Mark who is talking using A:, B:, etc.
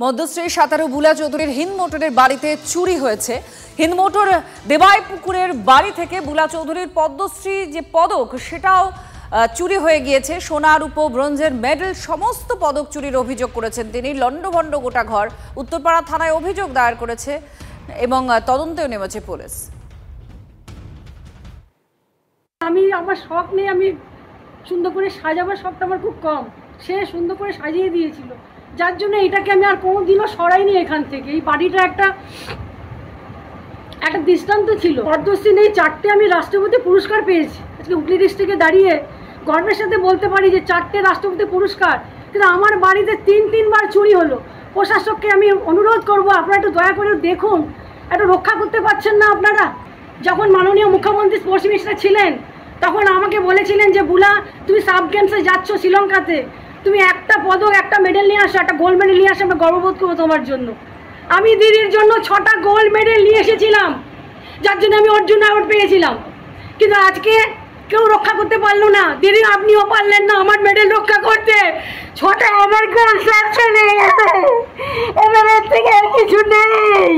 A: মধ্যশ্রী সাঁতারু বুলা চৌধুরীর হিন্দ মোটরের বাড়িতে চুরি হয়েছে। হিন্দ মোটর দেবাইপুকুরের বাড়ি থেকে বুলা চৌধুরীর পদ্মশ্রী যে পদক সেটাও চুরি হয়ে গিয়েছে। সোনা, রূপো, ব্রোঞ্জের মেডেল সমস্ত পদক চুরির অভিযোগ করেছেন তিনি। লন্ডভন্ড গোটা ঘর। উত্তরপাড়া থানায় অভিযোগ দায়ের করেছে এবং তদন্তেও নেমেছে পুলিশ।
B: আমার শখ নেই, আমি সুন্দর করে সাজাবার শখটা আমার খুব কম। সে সুন্দর করে সাজিয়ে দিয়েছিল, যার জন্য এটাকে আমি আর কোনোদিনও সরাইনি এখান থেকে। এই বাড়িটা একটা দৃষ্টান্ত ছিল। পদ্মশ্রী নেই, 4টে আমি রাষ্ট্রপতি পুরস্কার পেয়েছি। আজকে হুগলি ডিস্ট্রিক্টে দাঁড়িয়ে গর্বের সাথে বলতে পারি যে 4টে রাষ্ট্রপতি পুরস্কার। কিন্তু আমার বাড়িতে তিনবার চুরি হলো। প্রশাসককে আমি অনুরোধ করব, আপনারা একটু দয়া করে দেখুন, একটু রক্ষা করতে পারছেন না আপনারা? যখন মাননীয় মুখ্যমন্ত্রী স্পোর্টস মিনিস্টার ছিলেন তখন আমাকে বলেছিলেন যে বুলা, তুমি সাব গেমসে যাচ্ছ শ্রীলঙ্কাতে, তুমি একটা পদক, একটা মেডেল নিয়ে আসো, একটা গোল্ড মেডেল নিয়ে আসো, আমরা গর্ববোধ করবো তোমার জন্য। আমি দিদির জন্য 6টা গোল্ড মেডেল নিয়ে এসেছিলাম, যার জন্য আমি অর্জুন অ্যাওয়ার্ড পেয়েছিলাম। কিন্তু আজকে কেউ রক্ষা করতে পারলো না। দিদি, আপনিও পারলেন না আমার মেডেল রক্ষা করতে। 6টা আমার গোল্ড নেই, এবার এর থেকে আর কিছু নেই।